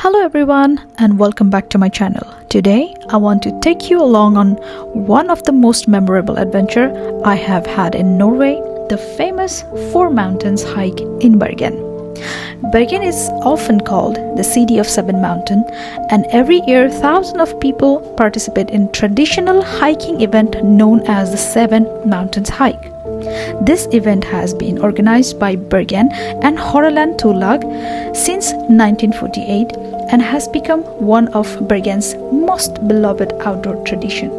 Hello everyone and welcome back to my channel. Today I want to take you along on one of the most memorable adventure I have had in Norway, the famous Four Mountains hike in Bergen. Bergen is often called the City of Seven Mountains, and every year thousands of people participate in traditional hiking event known as the Seven Mountains Hike. This event has been organized by Bergen and Hordaland Turlag since 1948 and has become one of Bergen's most beloved outdoor tradition.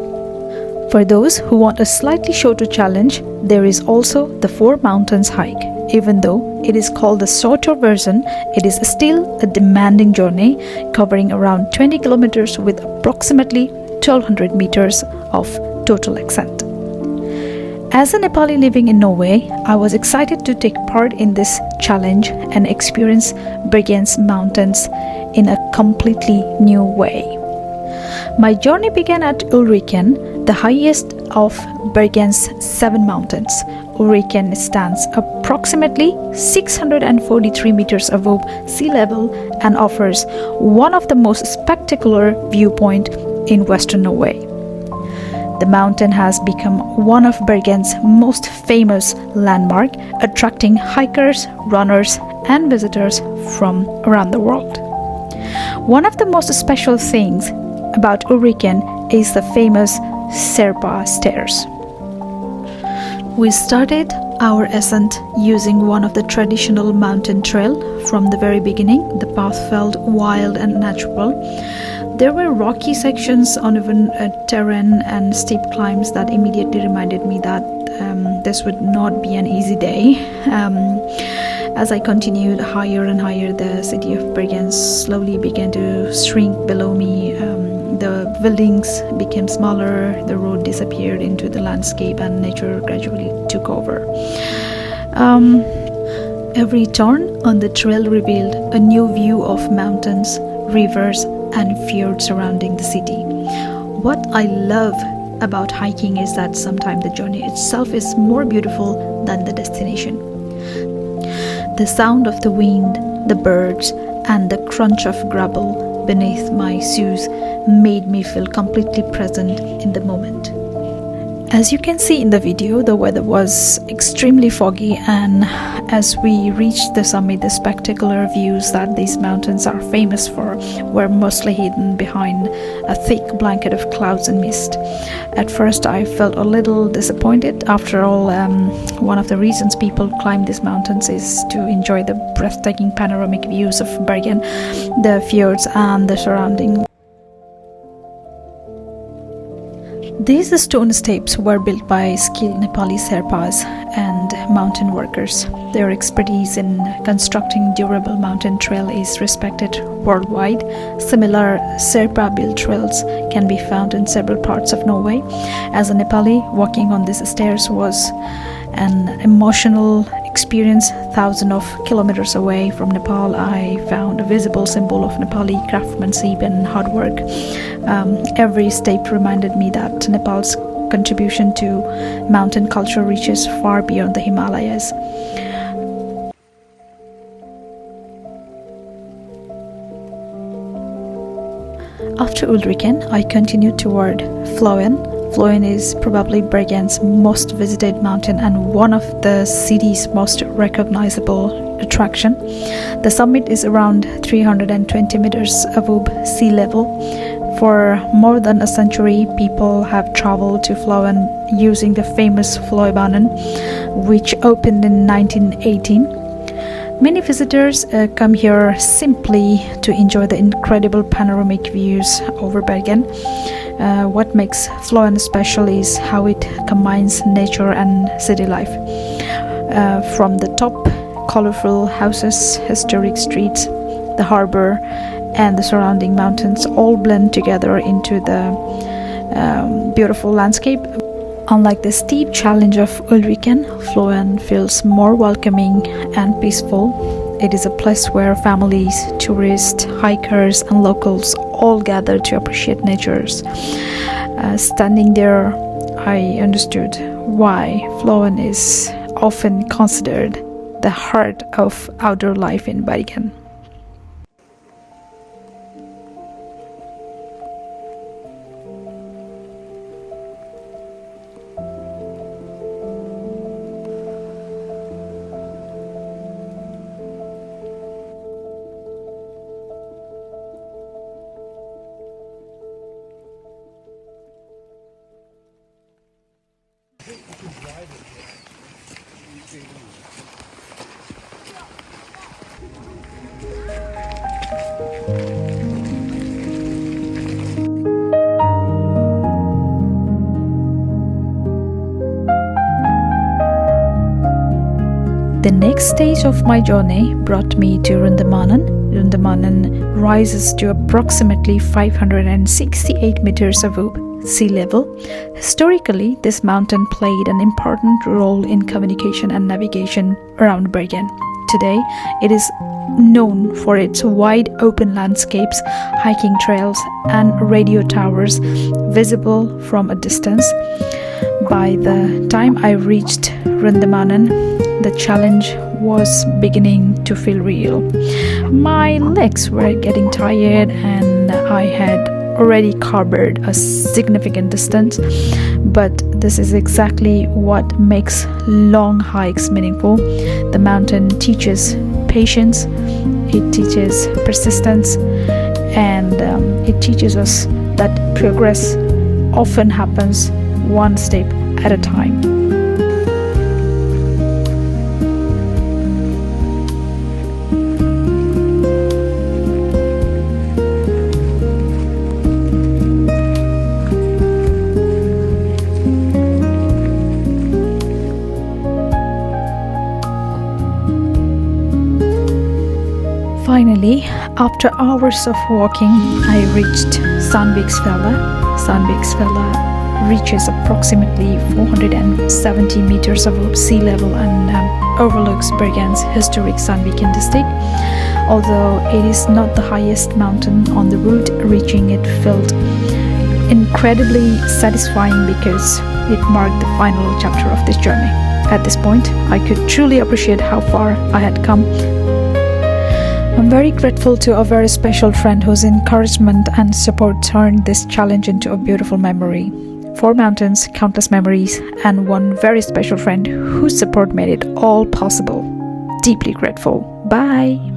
For those who want a slightly shorter challenge, there is also the Four Mountains Hike. Even though it is called the shorter version, it is still a demanding journey covering around 20 kilometers with approximately 1200 meters of total extent. As a Nepali living in Norway, I was excited to take part in this challenge and experience Bergen's mountains in a completely new way. My journey began at Ulriken, the highest of Bergen's seven mountains. Ulriken stands approximately 643 meters above sea level and offers one of the most spectacular viewpoints in Western Norway. The mountain has become one of Bergen's most famous landmarks, attracting hikers, runners, and visitors from around the world. One of the most special things about Ulriken is the famous Sherpa stairs. We started our ascent using one of the traditional mountain trail. From the very beginning, the path felt wild and natural. There were rocky sections, uneven terrain, and steep climbs that immediately reminded me that this would not be an easy day. As I continued higher and higher, the city of Bergen slowly began to shrink below me. The buildings became smaller, the road disappeared into the landscape, and nature gradually took over. Every turn on the trail revealed a new view of mountains, rivers, and fjords surrounding the city. What I love about hiking is that sometimes the journey itself is more beautiful than the destination. The sound of the wind, the birds, and the crunch of gravel beneath my shoes made me feel completely present in the moment. As you can see in the video, the weather was extremely foggy, and as we reached the summit, the spectacular views that these mountains are famous for were mostly hidden behind a thick blanket of clouds and mist. At first I felt a little disappointed. After all, one of the reasons people climb these mountains is to enjoy the breathtaking panoramic views of Bergen, the fjords, and the surrounding. These stone steps were built by skilled Nepali Sherpas and mountain workers. Their expertise in constructing durable mountain trail is respected worldwide. Similar Sherpa-built trails can be found in several parts of Norway. As a Nepali, walking on these stairs was an emotional experience. Thousands of kilometers away from Nepal, I found a visible symbol of Nepali craftsmanship and hard work. Every step reminded me that Nepal's contribution to mountain culture reaches far beyond the Himalayas. After Ulriken, I continued toward Fløyen. Fløyen is probably Bergen's most visited mountain and one of the city's most recognizable attraction. The summit is around 320 meters above sea level. For more than a century, people have traveled to Fløyen using the famous Fløibanen, which opened in 1918. Many visitors come here simply to enjoy the incredible panoramic views over Bergen. What makes Fløyen special is how it combines nature and city life. From the top, colorful houses, historic streets, the harbor, and the surrounding mountains all blend together into the beautiful landscape. Unlike the steep challenge of Ulriken, Fløyen feels more welcoming and peaceful. It is a place where families, tourists, hikers, and locals all gather to appreciate nature. Standing there, I understood why Fløyen is often considered the heart of outdoor life in Bergen. The next stage of my journey brought me to Rundemanen. Rundemanen rises to approximately 568 meters above sea level. Historically, this mountain played an important role in communication and navigation around Bergen. Today, it is known for its wide open landscapes, hiking trails, and radio towers visible from a distance. By the time I reached Rundemanen, the challenge was beginning to feel real. My legs were getting tired and I had already covered a significant distance, but this is exactly what makes long hikes meaningful. The mountain teaches patience, it teaches persistence, and it teaches us that progress often happens one step at a time. Finally, after hours of walking, I reached Sandviksfjellet. Sandviksfjellet reaches approximately 470 meters above sea level and overlooks Bergen's historic Sandviken district. Although it is not the highest mountain on the route, reaching it felt incredibly satisfying because it marked the final chapter of this journey. At this point, I could truly appreciate how far I had come. I'm very grateful to a very special friend whose encouragement and support turned this challenge into a beautiful memory. 4 mountains, countless memories, and one very special friend whose support made it all possible. Deeply grateful. Bye!